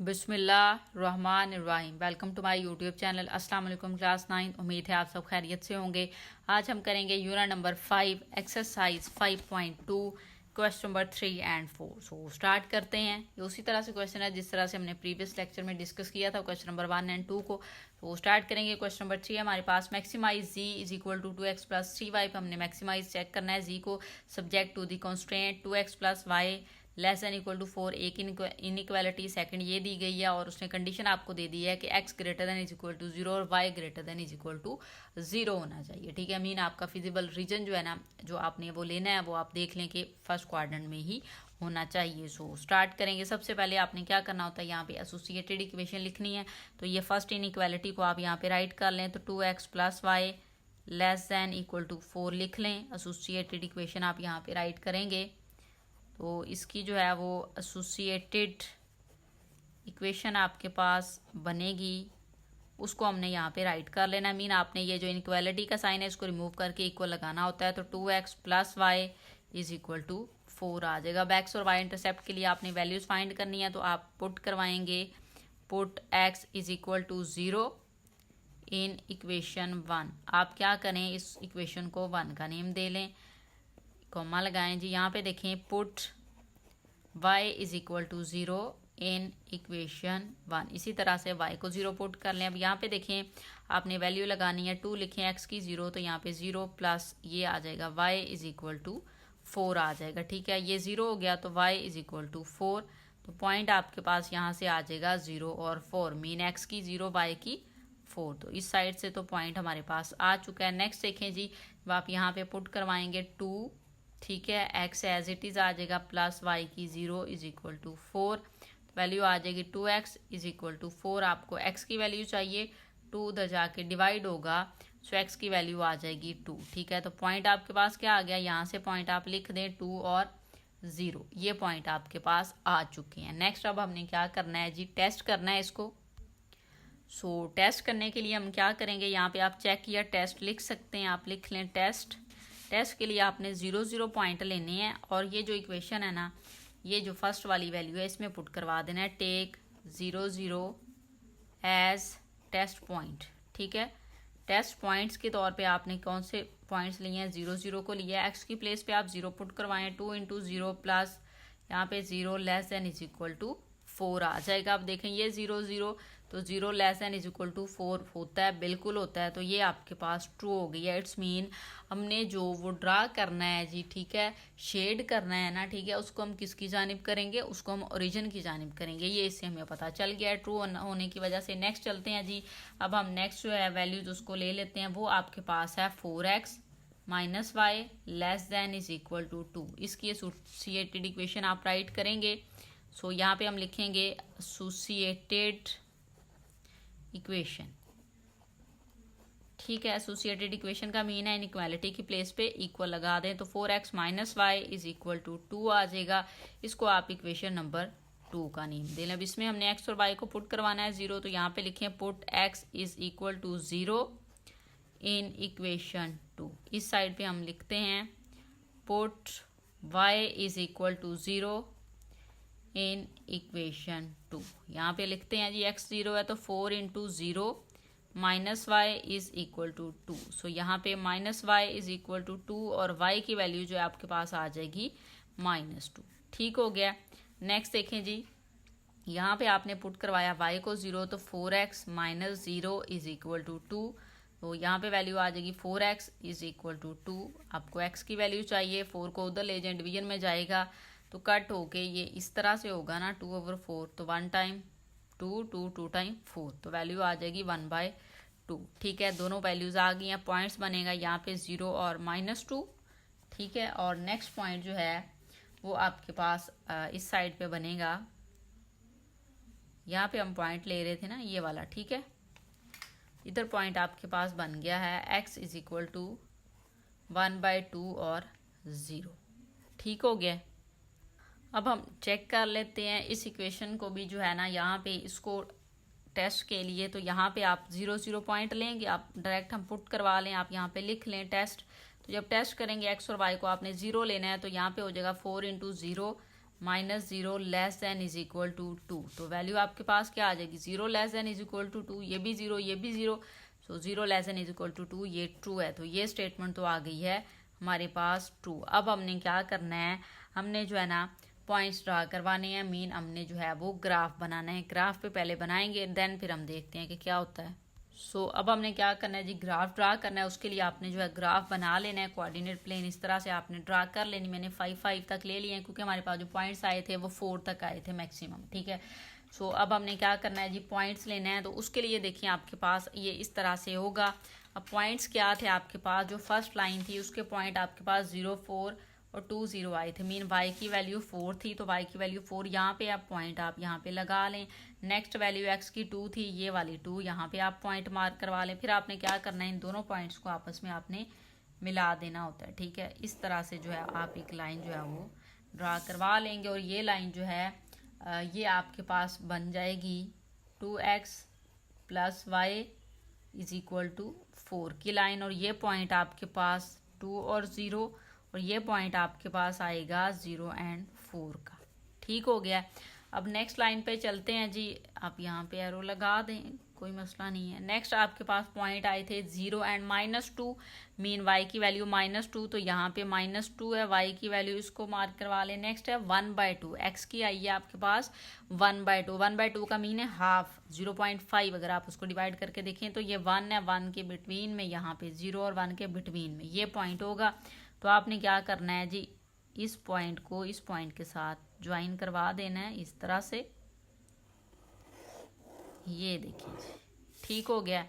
बिस्मिल्लाहिर्रहमानिर्रहीम। Welcome to my YouTube channel. अस्सलाम वालेकुम क्लास 9। उम्मीद है आप सब खैरियत से होंगे। आज हम करेंगे unit number 5 exercise 5.2 question number 3 and 4। So start करते हैं। ये उसी तरह से क्वेश्चन है जिस तरह से हमने प्रीवियस लेक्चर में डिस्कस किया था क्वेश्चन नंबर 1 एंड 2 को। तो स्टार्ट करेंगे। क्वेश्चन नंबर 3 हमारे पास maximize G is equal to 2x plus 3y पे हमने मैक्सिमाइज चेक करना है जी को subject to the constraint 2x plus Y less than equal to 4। एक इनइक्वालिटी सेकंड ये दी गई है और उसने कंडीशन आपको दे दी है कि x greater than is equal to 0 और y greater than is equal to 0 होना चाहिए। ठीक है, मीन आपका फिजिबल रीजन जो है ना जो आपने वो लेना है वो आप देख लें कि फर्स्ट क्वाड्रेंट में ही होना चाहिए। सो स्टार्ट करेंगे। सबसे पहले आपने क्या करना होता है, यहाँ पे एसोसिएटेड इक्वेशन लिखनी है। तो ये फर्स्ट इनइक्वालिटी को आप यहाँ पे राइट कर लें। तो 2x plus Y less than equal to 4 लिख लें। एसोसिएटेड इक्वेशन आप यहाँ पे राइट करेंगे तो इसकी जो है वो एसोसिएटेड इक्वेशन आपके पास बनेगी, उसको हमने यहाँ पे राइट कर लेना। मीन आपने ये जो इनइक्वालिटी का साइन है इसको रिमूव करके इक्वल लगाना होता है। तो 2x plus y is equal to 4 आ जाएगा। अब x और y इंटरसेप्ट के लिए आपने वैल्यूज फाइंड करनी है तो आप पुट करवाएंगे। Put x is equal to 0 in equation 1। आप क्या करें, इस इक्वेशन को 1 का नेम दे लें, कॉमा लगाएं जी। यहाँ पे देखें put y is equal to 0 in equation 1। इसी तरह से y को 0 पुट कर लें। अब यहाँ पे देखें आपने वैल्यू लगानी है 2 लिखें x की 0 तो यहाँ पे 0 प्लस ये आ जाएगा y इज इक्वल टू 4 आ जाएगा। ठीक है, ये 0 हो गया तो y इज इक्वल टू 4। तो पॉइंट आपके पास यहाँ से आ जाएगा 0 और 4। मीन x की 0 y की 4। तो इस साइड से तो पॉइंट हमारे पास आ चुका है। नेक्स्ट देखें जी, जब आप यहाँ पे पुट करवाएंगे 2, ठीक है, x एज इट इज़ आ जाएगा प्लस y की 0 इज इक्वल टू 4। वैल्यू आ जाएगी 2x इज इक्वल टू 4। आपको x की वैल्यू चाहिए, 2 उधर जाके डिवाइड होगा सो x की वैल्यू आ जाएगी 2। ठीक है, तो पॉइंट आपके पास क्या आ गया, यहाँ से पॉइंट आप लिख दें 2 और 0। ये पॉइंट आपके पास आ चुके हैं। नेक्स्ट अब हमने क्या करना है जी, टेस्ट करना है इसको। सो टेस्ट करने के लिए हम क्या करेंगे, यहाँ पे आप चेक या टेस्ट लिख सकते हैं, आप लिख लें टेस्ट। टेस्ट के लिए आपने 0 0 पॉइंट लेने हैं और ये जो इक्वेशन है ना, ये जो फर्स्ट वाली वैल्यू है इसमें पुट करवा देना है। Take 0 0 as test point. ठीक है, टेस्ट पॉइंट्स के तौर पे आपने कौन से पॉइंट्स लिए हैं, 0 0 को लिया है। एक्स की प्लेस पे आप 0 पुट करवाएं। 2 इंटू 0 प्लस यहाँ पे 0 less than is equal to 4 आ जाएगा। आप देखें ये 0 0 तो 0 less than is equal to 4 होता है, बिल्कुल होता है। तो ये आपके पास ट्रू हो गई है। इट्स मीन हमने जो वो ड्रा करना है जी, ठीक है, शेड करना है ना, ठीक है, उसको हम किसकी जानिब करेंगे, उसको हम ओरिजिन की जानिब करेंगे। ये इससे हमें पता चल गया है ट्रू होने की वजह से। नेक्स्ट चलते हैं जी। अब हम नेक्स्ट जो है वैल्यूज उसको ले लेते हैं। वो आपके पास है 4x minus y less than is equal to 2। इसकी एसोसिएटेड इक्वेशन आप राइट करेंगे। सो यहाँ पे हम लिखेंगे एसोसिएटेड इक्वेशन। ठीक है, एसोसिएटेड इक्वेशन का मीन है इनइक्वालिटी की प्लेस पे इक्वल लगा दें तो 4x minus y is equal to 2 आ जाएगा। इसको आप इक्वेशन नंबर 2 का नेम दे लें। अब इसमें हमने x और y को पुट करवाना है 0, तो यहाँ पे लिखें put x is equal to 0 in equation 2। इस साइड पे हम लिखते हैं put y is equal to 0 in equation 2। यहाँ पे लिखते हैं जी x 0 है तो 4 into 0 minus y is equal to 2। So यहाँ पे minus y is equal to 2 और y की वैल्यू जो है आपके पास आ जाएगी -2। ठीक हो गया। नेक्स्ट देखें जी, यहाँ पे आपने पुट करवाया y को 0 तो 4x minus 0 is equal to 2। तो यहाँ पे वैल्यू आ जाएगी 4x इज इक्वल टू 2। आपको x की वैल्यू चाहिए, 4 को उधर ले जाएं, डिवीजन में जाएगा तो कट होके ये इस तरह से होगा ना 2/4। तो 1 टाइम 2 2 2 टाइम 4 तो वैल्यू आ जाएगी 1/2। ठीक है, दोनों वैल्यूज आ गई हैं। पॉइंट्स बनेगा यहाँ पे 0 और -2। ठीक है, और नेक्स्ट पॉइंट जो है वो आपके पास इस साइड पे बनेगा। यहाँ पे हम पॉइंट ले रहे थे ना ये वाला, ठीक है, इधर पॉइंट आपके पास बन गया है x इज इक्वल टू 1/2 और 0। ठीक हो गया। अब हम चेक कर लेते हैं इस इक्वेशन को भी जो है ना, यहाँ पे इसको टेस्ट के लिए तो यहाँ पे आप 0 0 पॉइंट लेंगे, आप डायरेक्ट हम पुट करवा लें, आप यहाँ पे लिख लें टेस्ट। तो जब टेस्ट करेंगे x और y को आपने 0 लेना है तो यहाँ पे हो जाएगा 4 into 0 minus 0 less than is equal to 2। तो वैल्यू आपके पास क्या आ जाएगी, 0 less than is equal to 2, ये भी 0 ये भी 0, so 0 less than is equal to 2, ये ट्रू है। तो ये स्टेटमेंट तो आ गई है हमारे पास ट्रू। अब हमने क्या करना है, हमने जो है ना पॉइंट्स ड्रा करवाने हैं, मीन हमने जो है वो ग्राफ बनाना है। ग्राफ पे पहले बनाएंगे देन फिर हम देखते हैं कि क्या होता है। सो अब हमने क्या करना है जी, ग्राफ ड्रा करना है। उसके लिए आपने जो है ग्राफ बना लेना है, कोऑर्डिनेट प्लेन इस तरह से आपने ड्रा कर लेनी। मैंने 5 तक ले लिए हैं क्योंकि हमारे पास जो पॉइंट्स आए थे वो 4 तक आए थे मैक्सिमम, ठीक है। सो अब हमने क्या करना है जी, पॉइंट्स लेना है। तो उसके लिए देखिए आपके पास ये इस तरह से होगा। अब पॉइंट्स क्या थे आपके पास, जो फर्स्ट लाइन थी उसके पॉइंट आपके पास 0, 4 और 2, 0 आए थे। मीन y की वैल्यू 4 थी, तो y की वैल्यू 4 यहाँ पे आप पॉइंट आप यहाँ पे लगा लें। नेक्स्ट वैल्यू x की 2 थी, ये वाली 2 यहाँ पे आप पॉइंट मार्क करवा लें। फिर आपने क्या करना है, इन दोनों पॉइंट्स को आपस में आपने मिला देना होता है, ठीक है। इस तरह से जो है आप एक लाइन जो है वो ड्रा करवा लेंगे और ये लाइन जो है ये आपके पास बन जाएगी 2x plus y is equal to 4 की लाइन। और ये पॉइंट आपके पास 2 और 0 और ये पॉइंट आपके पास आएगा 0 एंड 4 का, ठीक हो गया। अब नेक्स्ट लाइन पे चलते हैं जी, आप यहाँ पे एरो लगा दें, कोई मसला नहीं है। नेक्स्ट आपके पास पॉइंट आए थे 0 एंड -2, मीन y की वैल्यू -2, तो यहाँ पे -2 है, y की वैल्यू इसको मार्क करवा लें। नेक्स्ट है 1/2, x की आई है आपके पास 1/2, 1/2 का मीन है हाफ, 0.5। अगर आप उसको डिवाइड करके देखें तो ये 1 है, 1 के बिटवीन में, यहाँ पे 0 और 1 के बिटवीन में ये पॉइंट होगा। तो आपने क्या करना है जी, इस पॉइंट को इस पॉइंट के साथ ज्वाइन करवा देना है इस तरह से। ये देखिए जी, ठीक हो गया,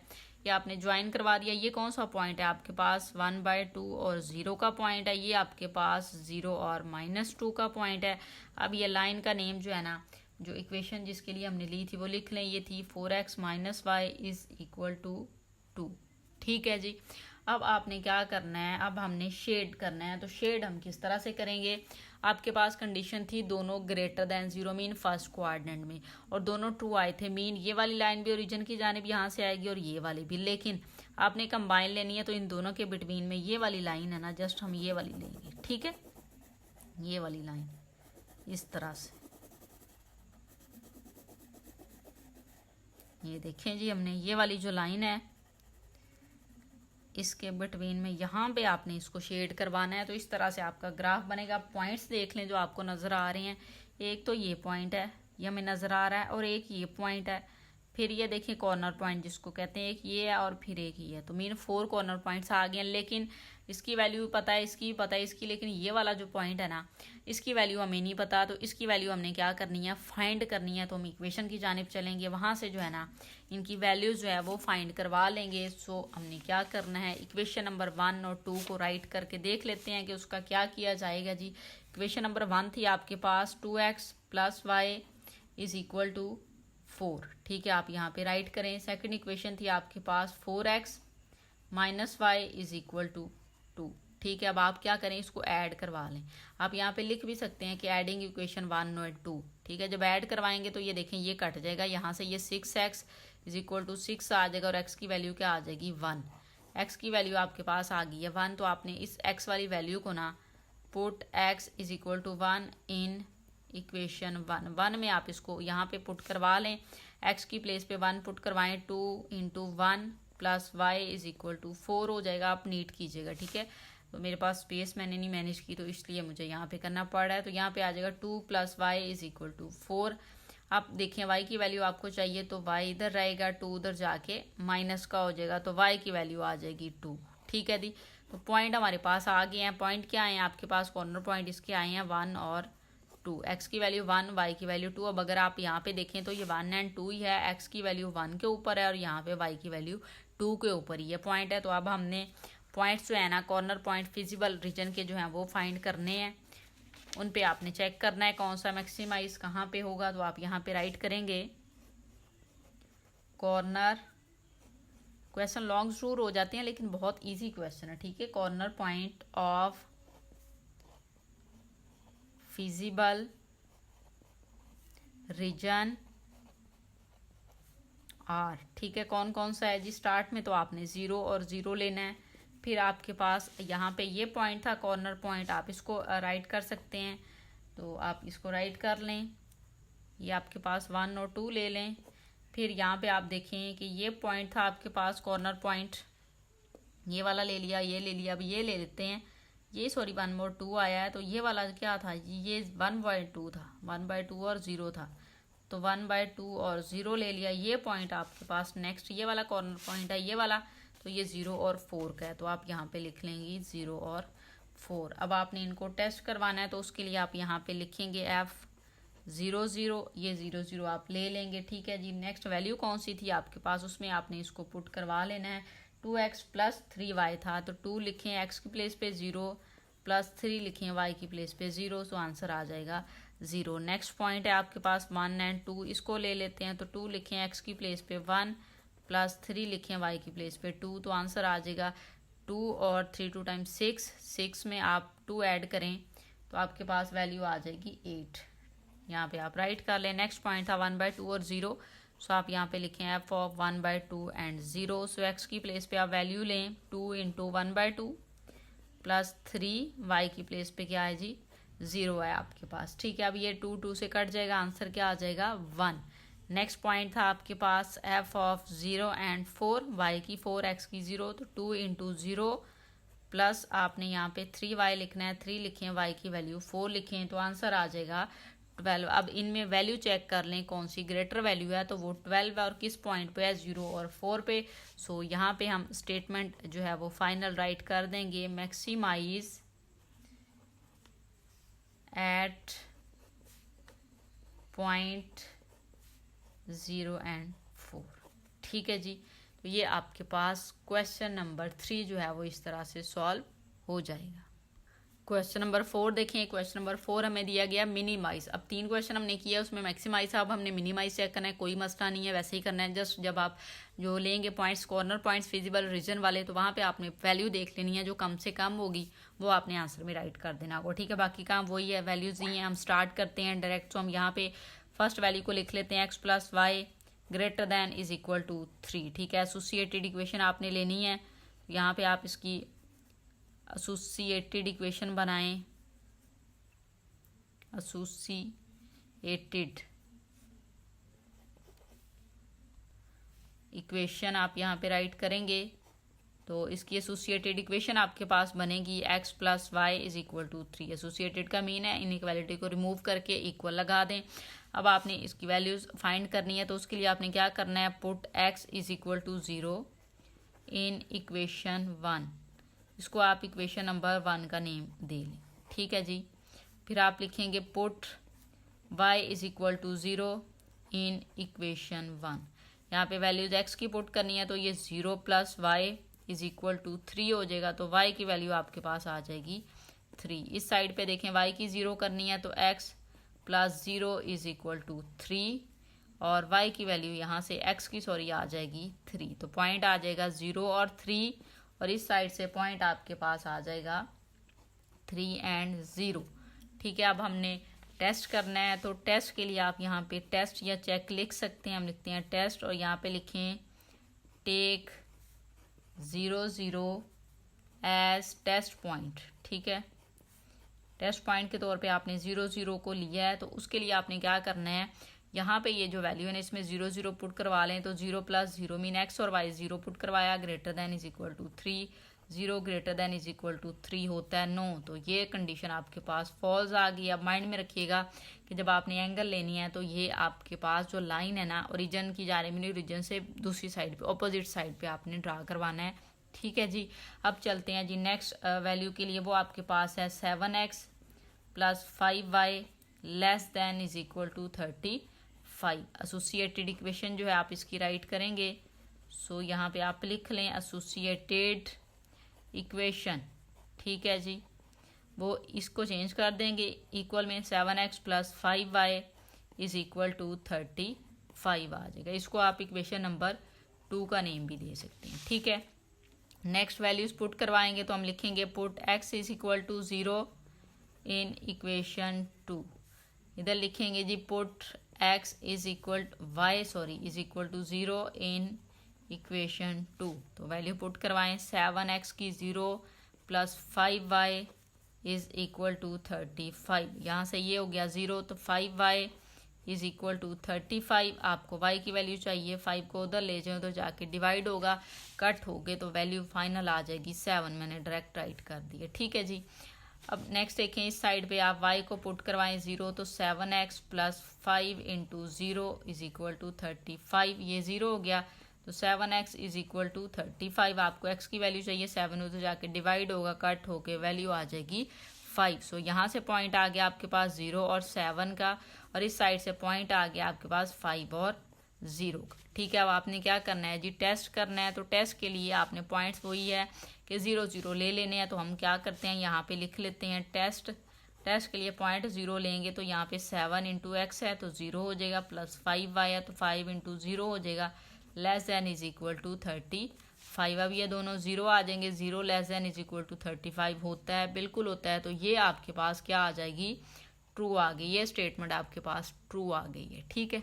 ये आपने ज्वाइन करवा दिया। ये कौन सा पॉइंट है आपके पास, 1/2 और 0 का पॉइंट है। ये आपके पास 0 और -2 का पॉइंट है। अब ये लाइन का नेम जो है ना, जो इक्वेशन जिसके लिए हमने ली थी वो लिख लें। ये थी 4x - y is equal to 2, ठीक है जी। अब आपने क्या करना है, अब हमने शेड करना है। तो शेड हम किस तरह से करेंगे, आपके पास कंडीशन थी दोनों greater than 0, mean first quadrant में, और दोनों ट्रू आए थे, मीन ये वाली लाइन भी ओरिजिन की जानिब यहाँ से आएगी और ये वाली भी। लेकिन आपने कंबाइन लेनी है, तो इन दोनों के बिटवीन में ये वाली लाइन है ना, जस्ट हम ये वाली लेंगे, ठीक है। ये वाली लाइन इस तरह से, ये देखें जी, हमने ये वाली जो लाइन है इसके बिटवीन में यहाँ पे आपने इसको शेड करवाना है। तो इस तरह से आपका ग्राफ बनेगा। पॉइंट्स देख लें जो आपको नज़र आ रहे हैं, एक तो ये पॉइंट है, ये हमें नज़र आ रहा है, और एक ये पॉइंट है। फिर ये देखिए कॉर्नर पॉइंट जिसको कहते हैं, एक ये है और फिर एक ये है। तो मीन 4 कॉर्नर पॉइंट्स आ गए हैं। लेकिन इसकी वैल्यू पता है, इसकी पता है, इसकी, लेकिन ये वाला जो पॉइंट है ना, इसकी वैल्यू हमें नहीं पता। तो इसकी वैल्यू हमने क्या करनी है, फाइंड करनी है। तो हम इक्वेशन की जानिब चलेंगे, वहाँ से जो है ना इनकी वैल्यूज जो है वो फाइंड करवा लेंगे। सो हमने क्या करना है, इक्वेशन नंबर 1 और 2 को राइट करके देख लेते हैं कि उसका क्या किया जाएगा जी। इक्वेशन नंबर 1 थी आपके पास 2x plus y is equal to 4, ठीक है, आप यहाँ पे राइट करें। सेकंड इक्वेशन थी आपके पास 4x minus y is equal to 2, ठीक है। अब आप क्या करें, इसको ऐड करवा लें। आप यहाँ पे लिख भी सकते हैं कि एडिंग इक्वेशन 1 और 2, ठीक है। जब ऐड करवाएंगे तो ये देखें ये कट जाएगा, यहाँ से ये 6x इज इक्वल टू 6 आ जाएगा, और x की वैल्यू क्या आ जाएगी 1। x की वैल्यू आपके पास आ गई है 1, तो आपने इस x वाली वैल्यू को ना put x is equal to 1 in equation 1 में आप इसको यहाँ पे पुट करवा लें। x की प्लेस पे 1 पुट करवाएं, 2 into 1 plus y is equal to 4 हो जाएगा। आप नीट कीजिएगा, ठीक है। तो मेरे पास स्पेस मैंने नहीं मैनेज की, तो इसलिए मुझे यहाँ पे करना पड़ रहा है। तो यहाँ पे आ जाएगा 2 plus y is equal to 4। आप देखें y की वैल्यू आपको चाहिए तो y इधर रहेगा, 2 उधर जाके माइनस का हो जाएगा, तो y की वैल्यू आ जाएगी 2, ठीक है दी। तो पॉइंट हमारे पास आ गए हैं। पॉइंट क्या आए हैं आपके पास, कॉर्नर पॉइंट इसके आए हैं 1 और 2। x की वैल्यू 1, y की वैल्यू 2। अब अगर आप यहाँ पे देखें तो ये 1 एंड 2 ही है, x की वैल्यू 1 के ऊपर है और यहाँ पे y की वैल्यू 2 के ऊपर ही है पॉइंट है। तो अब हमने पॉइंट्स जो है ना, कॉर्नर पॉइंट फिजिबल रीजन के जो हैं वो फाइंड करने हैं। उन पे आपने चेक करना है कौन सा मैक्सिमाइज कहाँ पे होगा। तो आप यहाँ पे राइट करेंगे कॉर्नर, क्वेश्चन लॉन्ग जरूर हो जाते हैं लेकिन बहुत इजी क्वेश्चन है, ठीक है। Corner point of feasible region are, ठीक है। कौन कौन सा है जी, स्टार्ट में तो आपने 0 और 0 लेना है। फिर आपके पास यहाँ पे ये पॉइंट था कॉर्नर पॉइंट, आप इसको राइट कर सकते हैं। तो आप इसको राइट कर लें। ये आपके पास 1 और 2 ले लें। फिर यहाँ पे आप देखें कि ये पॉइंट था आपके पास कॉर्नर पॉइंट, ये वाला ले लिया, ये ले लिया। अब ये ले लेते हैं, ये सॉरी 1 और 2 आया है, तो ये वाला क्या था, ये 1/2 था, 1/2 और 0 था, तो 1/2 और 0 ले लिया। ये पॉइंट आपके पास नेक्स्ट ये वाला कॉर्नर पॉइंट है, ये वाला, तो ये 0 और 4 का है, तो आप यहाँ पे लिख लेंगे 0 और 4। अब आपने इनको टेस्ट करवाना है, तो उसके लिए आप यहाँ पे लिखेंगे F00, ये 0 0 आप ले लेंगे। ठीक है जी। नेक्स्ट वैल्यू कौन सी थी आपके पास, उसमें आपने इसको पुट करवा लेना है। 2x + 3y था, तो 2 लिखें x की प्लेस पे 0 + 3 लिखें y की प्लेस पे 0, तो आंसर आ जाएगा 0। नेक्स्ट पॉइंट है आपके पास 1 और 2, इसको ले लेते हैं, तो 2 लिखें x की प्लेस पे 1 + 3 लिखें y की प्लेस पे 2, तो आंसर आ जाएगा 2 और 3 2 टाइम्स 6 में आप 2 ऐड करें तो आपके पास वैल्यू आ जाएगी 8। यहाँ पे आप राइट कर लें। नेक्स्ट पॉइंट था 1/2 और 0, सो आप यहाँ पे लिखें f of 1/2 and 0। So x की प्लेस पे आप वैल्यू लें 2 × 1/2 + 3 y की प्लेस पे क्या है जी 0 है आपके पास। ठीक है। अब ये 2 2 से कट जाएगा, आंसर क्या आ जाएगा 1। नेक्स्ट पॉइंट था आपके पास f of 0 and 4, y की 4 x की 0, तो 2 × 0 प्लस आपने यहाँ पे 3y लिखना है, 3 लिखें, y की वैल्यू 4 लिखें, तो आंसर आ जाएगा 12। अब इनमें वैल्यू चेक कर लें कौन सी ग्रेटर वैल्यू है, तो वो 12 है, और किस पॉइंट पे है 0 और 4 पे। सो यहाँ पे हम स्टेटमेंट जो है वो फाइनल राइट कर देंगे, मैक्सिमाइज एट पॉइंट 0 और 4। ठीक है जी। तो ये आपके पास क्वेश्चन नंबर 3 जो है वो इस तरह से सॉल्व हो जाएगा। क्वेश्चन नंबर 4 देखें। क्वेश्चन नंबर 4 हमें दिया गया मिनिमाइज। अब 3 क्वेश्चन हमने किया, उसमें मैक्सिमाइज, अब हमने मिनिमाइज चेक करना है। कोई मसला नहीं है, वैसे ही करना है। जस्ट जब आप जो लेंगे points, corner points feasible region वाले, तो वहाँ पे आपने वैल्यू देख लेनी है, जो कम से कम होगी वो आपने आंसर में राइट कर देना होगा। ठीक है। बाकी काम वही है, वैल्यूज ही हैं। हम स्टार्ट करते हैं डायरेक्ट। तो हम यहाँ पे फर्स्ट वैल्यू को लिख लेते हैं x + y > 3। ठीक है। एसोसिएटेड इक्वेशन आपने लेनी है, यहाँ पे आप इसकी एसोसिएटेड इक्वेशन बनाएं। एसोसिएटेड इक्वेशन आप यहाँ पे राइट करेंगे, तो इसकी एसोसिएटेड इक्वेशन आपके पास बनेगी x + y = 3। एसोसिएटेड का मीन है इनइक्वालिटी को रिमूव करके इक्वल लगा दें। अब आपने इसकी वैल्यूज फाइंड करनी है, तो उसके लिए आपने क्या करना है, पुट x = 0 इन इक्वेशन 1। इसको आप इक्वेशन नंबर 1 का नेम दे लें। ठीक है जी। फिर आप लिखेंगे पुट y = 0 इन इक्वेशन 1। यहाँ पे वैल्यूज x की पुट करनी है, तो ये 0 + y = 3 हो जाएगा, तो y की वैल्यू आपके पास आ जाएगी 3। इस साइड पे देखें y की 0 करनी है, तो x + 0 = 3, और y की वैल्यू यहाँ से x की आ जाएगी 3, तो पॉइंट आ जाएगा 0 और 3, और इस साइड से पॉइंट आपके पास आ जाएगा 3 और 0। ठीक है। अब हमने टेस्ट करना है, तो टेस्ट के लिए आप यहाँ पे टेस्ट या चेक लिख सकते हैं। हम लिखते हैं टेस्ट, और यहाँ पे लिखें टेक 0 0 एज टेस्ट पॉइंट। ठीक है। टेस्ट पॉइंट के तौर पे आपने 0 0 को लिया है, तो उसके लिए आपने क्या करना है, यहाँ पे ये जो वैल्यू है ना, इसमें 0 0 पुट करवा लें। तो 0 + 0 मीन x और y 0 पुट करवाया, ग्रेटर दैन = 3, 0 ग्रेटर दैन = 3 होता है नो, तो ये कंडीशन आपके पास फॉल्स आ गई। अब माइंड में रखिएगा कि जब आपने एंगल लेनी है, तो ये आपके पास जो लाइन है ना, ओरिजिन की जा रही है, ओरिजिन से दूसरी साइड पे, ऑपोजिट साइड पे आपने ड्रा करवाना है। ठीक है जी। अब चलते हैं जी नेक्स्ट वैल्यू के लिए। वो आपके पास है 7x + 5y ≤ 35। एसोसिएटेड इक्वेशन जो है आप इसकी राइट करेंगे। सो यहाँ पे आप लिख लें एसोसिएटेड इक्वेशन। ठीक है जी। वो इसको चेंज कर देंगे इक्वल में, 7x + 5y = 35 आ जाएगा। इसको आप इक्वेशन नंबर 2 का नेम भी दे सकते हैं। ठीक है। नेक्स्ट वैल्यूज पुट करवाएंगे, तो हम लिखेंगे पुट x = 0 इन इक्वेशन 2। इधर लिखेंगे जी पुट x = 0 इन इक्वेशन 2। तो वैल्यू पुट करवाएं, 7x की 0 + 5y इज इक्वल टू 35। यहाँ से ये हो गया 0, तो 5y इज इक्वल टू 35। आपको y की वैल्यू चाहिए, 5 को उधर ले जाओ तो जाके डिवाइड होगा, कट हो गए तो वैल्यू फाइनल आ जाएगी 7। मैंने डायरेक्ट राइट कर दिया, ठीक है जी। अब नेक्स्ट देखें, इस साइड पे आप y को पुट करवाएं 0, तो 7x plus 5 into 0 is equal to 35। ये 0 हो गया, तो 7x इज इक्वल टू 35। आपको x की वैल्यू चाहिए 7, उधर जाके डिवाइड होगा, कट होके वैल्यू आ जाएगी 5। सो यहाँ से पॉइंट आ गया आपके पास 0 और 7 का, और इस साइड से पॉइंट आ गया आपके पास 5 और 0 का। ठीक है, अब आपने क्या करना है जी, टेस्ट करना है। तो टेस्ट के लिए आपने पॉइंट्स वही है कि 0 0 ले लेने हैं। तो हम क्या करते हैं, यहाँ पे लिख लेते हैं टेस्ट। टेस्ट के लिए पॉइंट 0 लेंगे, तो यहाँ पे 7 इंटू एक्स है तो 0 हो जाएगा, प्लस 5y है तो 5 इंटू 0 हो जाएगा, less than is equal to 35। अब ये दोनों 0 आ जाएंगे, 0 less than is equal to 35 होता है, बिल्कुल होता है। तो ये आपके पास क्या आ जाएगी, ट्रू आ गई। ये स्टेटमेंट आपके पास ट्रू आ गई है, ठीक है।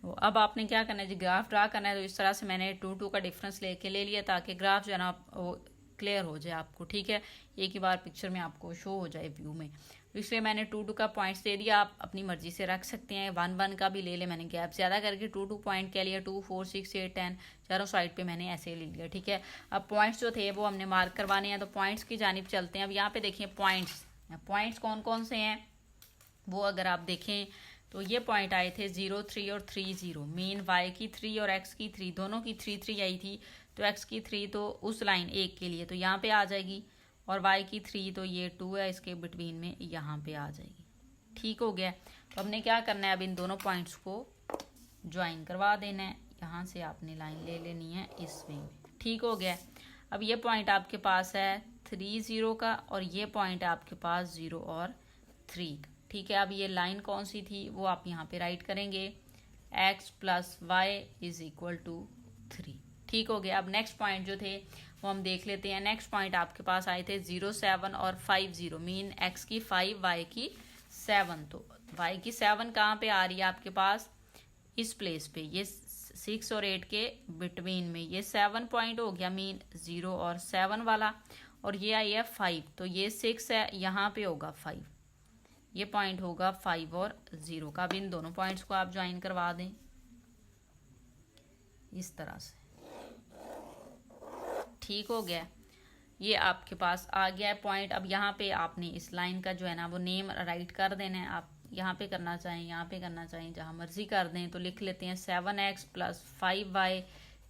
तो अब आपने क्या करना है जी, ग्राफ ड्रा करना है। तो इस तरह से मैंने 2 का डिफरेंस लेके ले लिया ताकि ग्राफ जो है ना वो क्लियर हो जाए आपको, ठीक है, एक ही बार पिक्चर में आपको शो हो जाए व्यू में। तो इसलिए मैंने 2 का पॉइंट्स दे दिया। आप अपनी मर्जी से रख सकते हैं, 1 का भी ले ले। मैंने गैप ज़्यादा करके 2 पॉइंट क्या लिया, 2 4 6 8 10 चारों साइड पे मैंने ऐसे ले लिया, ठीक है। अब पॉइंट्स जो थे वो हमने मार्क करवाने हैं, तो पॉइंट्स की जानिब चलते हैं। अब यहाँ पे देखिए पॉइंट्स कौन कौन से हैं वो अगर आप देखें तो ये पॉइंट आए थे 0 3 और 3 0। मीन y की 3 और x की 3 दोनों की 3 3 आई थी, तो x की 3 तो उस लाइन एक के लिए तो यहाँ पे आ जाएगी, और y की 3 तो ये 2 है इसके बिटवीन में, यहाँ पे आ जाएगी। ठीक हो गया। तो हमने क्या करना है, अब इन दोनों पॉइंट्स को ज्वाइन करवा देना है। यहाँ से आपने लाइन ले लेनी है इस वे में, ठीक हो गया। अब ये पॉइंट आपके पास है 3 0 का, और ये पॉइंट है आपके पास 0 और 3 का, ठीक है। अब ये लाइन कौन सी थी वो आप यहाँ पे राइट करेंगे, x plus y is equal to 3, ठीक हो गया। अब नेक्स्ट पॉइंट जो थे वो हम देख लेते हैं। नेक्स्ट पॉइंट आपके पास आए थे 0 7 और 5 0। मीन x की 5 y की 7, तो y की 7 कहाँ पे आ रही है आपके पास, इस प्लेस पे, ये 6 और 8 के बिटवीन में, ये 7 पॉइंट हो गया, मीन 0 और 7 वाला। और ये आई है 5, तो ये 6 है, यहाँ पे होगा 5, ये पॉइंट होगा 5 और 0 का। अब इन दोनों पॉइंट्स को आप ज्वाइन करवा दें इस तरह से, ठीक हो गया। ये आपके पास आ गया है पॉइंट। अब यहाँ पे आपने इस लाइन का जो है ना वो नेम राइट कर देना है। आप यहाँ पे करना चाहें, यहाँ पे करना चाहें, जहाँ मर्जी कर दें। तो लिख लेते हैं 7x plus 5y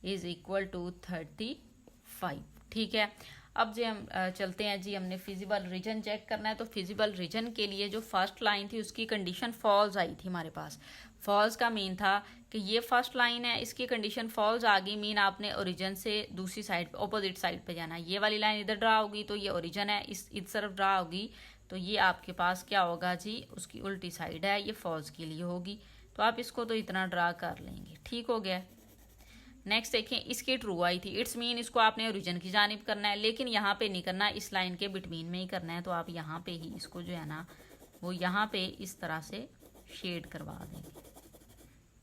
is equal to 35, ठीक है। अब जी हम चलते हैं जी, हमने फिजिबल रीजन चेक करना है। तो फिजिबल रीजन के लिए जो फर्स्ट लाइन थी उसकी कंडीशन फॉल्स आई थी हमारे पास। फॉल्स का मीन था कि ये फर्स्ट लाइन है, इसकी कंडीशन फॉल्स आ गई, मीन आपने ओरिजिन से दूसरी साइड ऑपोजिट साइड पे जाना है। ये वाली लाइन इधर ड्रा होगी तो ये ओरिजिन है, इस तरफ ड्रा होगी तो ये आपके पास क्या होगा जी, उसकी उल्टी साइड है, ये फॉल्स के लिए होगी। तो आप इसको तो इतना ड्रा कर लेंगे, ठीक हो गया। नेक्स्ट देखें, इसकी ट्रू आई थी, इट्स मीन इसको आपने ओरिजिन की जानिब करना है, लेकिन यहाँ पे नहीं करना, इस लाइन के बिटवीन में ही करना है। तो आप यहाँ पे ही इसको जो है ना वो यहाँ पे इस तरह से शेड करवा देंगे,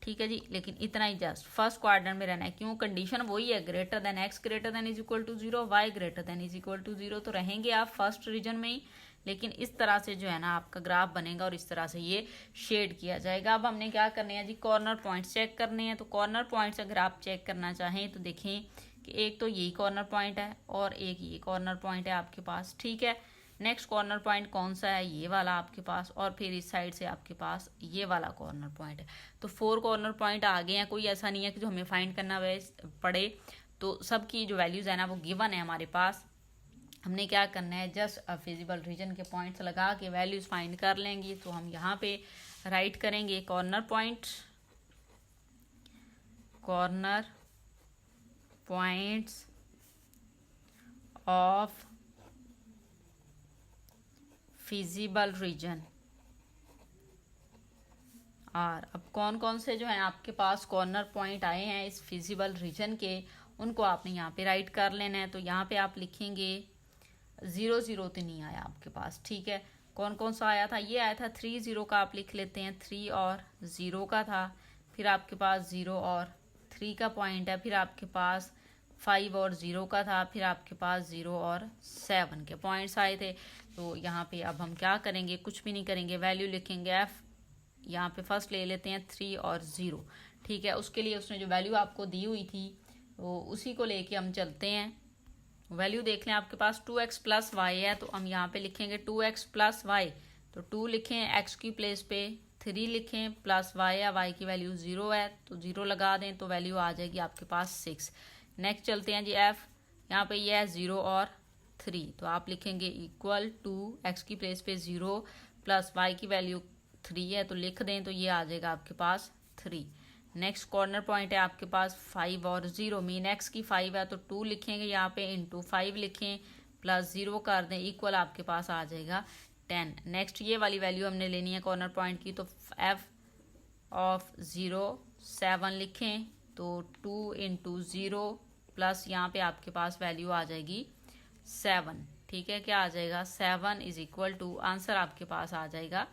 ठीक है जी। लेकिन इतना ही जस्ट फर्स्ट क्वाड्रेंट में रहना है। क्यों, कंडीशन वही है, greater than x greater than is equal to 0, y greater than is equal to 0। तो रहेंगे आप फर्स्ट रीजन में ही, लेकिन इस तरह से जो है ना आपका ग्राफ बनेगा और इस तरह से ये शेड किया जाएगा। अब हमने क्या करने हैं जी, कॉर्नर पॉइंट्स चेक करने हैं। तो कॉर्नर पॉइंट्स अगर आप चेक करना चाहें तो देखें कि एक तो यही कॉर्नर पॉइंट है और एक ये कॉर्नर पॉइंट है आपके पास, ठीक है। नेक्स्ट कॉर्नर पॉइंट कौन सा है, ये वाला आपके पास, और फिर इस साइड से आपके पास ये वाला कॉर्नर पॉइंट है। तो 4 कॉर्नर पॉइंट आ गए हैं। कोई ऐसा नहीं है कि जो हमें फाइंड करना पड़े, तो सबकी जो वैल्यूज है ना वो गिवन है हमारे पास। हमने क्या करना है, जस्ट फिजिबल रीजन के पॉइंट्स लगा के वैल्यूज फाइंड कर लेंगे। तो हम यहाँ पे राइट करेंगे corner points of feasible reason. और अब कौन कौन से जो है आपके पास कॉर्नर पॉइंट आए हैं इस फिजिबल रीजन के, उनको आपने यहाँ पे राइट कर लेना है। तो यहाँ पे आप लिखेंगे 0 0 तो नहीं आया आपके पास, ठीक है। कौन कौन सा आया था, ये आया था 3 0 का, आप लिख लेते हैं 3 और 0 का था। फिर आपके पास 0 और 3 का पॉइंट है। फिर आपके पास 5 और 0 का था, फिर आपके पास 0 और 7 के पॉइंट्स आए थे। तो यहाँ पे अब हम क्या करेंगे, कुछ भी नहीं करेंगे, वैल्यू लिखेंगे एफ। यहाँ पे फर्स्ट ले लेते हैं 3 और 0, ठीक है। उसके लिए उसने जो वैल्यू आपको दी हुई थी तो उसी को लेके हम चलते हैं। वैल्यू देख लें, आपके पास 2x प्लस वाई है, तो हम यहाँ पे लिखेंगे 2x प्लस वाई। तो 2 लिखें x की प्लेस पे, 3 लिखें प्लस वाई है, वाई की वैल्यू 0 है तो 0 लगा दें तो वैल्यू आ जाएगी आपके पास 6। नेक्स्ट चलते हैं जी f। यहाँ पे ये है 0 और 3, तो आप लिखेंगे इक्वल टू x की प्लेस पे 0 प्लस वाई की वैल्यू 3 है तो लिख दें तो ये आ जाएगा आपके पास 3। नेक्स्ट कॉर्नर पॉइंट है आपके पास 5 और 0, मीन एक्स की 5 है तो 2 लिखेंगे यहाँ पे, इंटू 5 लिखें प्लस 0 कर दें, इक्वल आपके पास आ जाएगा 10। नेक्स्ट ये वाली वैल्यू हमने लेनी है कॉर्नर पॉइंट की, तो f ऑफ 0 7 लिखें तो 2 इंटू 0 प्लस यहाँ पे आपके पास वैल्यू आ जाएगी 7, ठीक है। क्या आ जाएगा 7 इज इक्वल टू, आंसर आपके पास आ जाएगा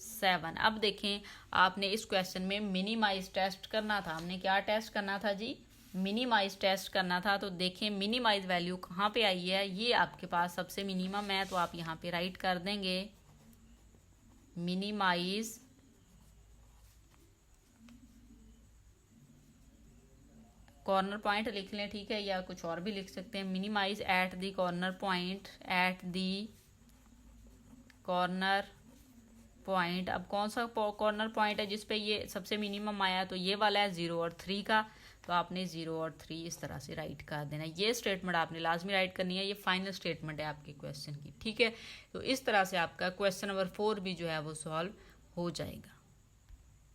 7। अब देखें, आपने इस क्वेश्चन में मिनिमाइज टेस्ट करना था। हमने क्या टेस्ट करना था जी, मिनिमाइज टेस्ट करना था। तो देखें मिनिमाइज वैल्यू कहाँ पे आई है, ये आपके पास सबसे मिनिमम है, तो आप यहाँ पे राइट कर देंगे मिनिमाइज कॉर्नर पॉइंट लिख लें, ठीक है, या कुछ और भी लिख सकते हैं। Minimise at the corner point, at the corner point. अब कौन सा कॉर्नर पॉइंट है जिसपे ये सबसे मिनिमम आया, तो ये वाला है 0 और 3 का, तो आपने 0 और 3 इस तरह से राइट कर देना। ये स्टेटमेंट आपने लाजमी राइट करनी है, ये फाइनल स्टेटमेंट है आपके क्वेश्चन की, ठीक है। तो इस तरह से आपका क्वेश्चन नंबर 4 भी जो है वो सॉल्व हो जाएगा।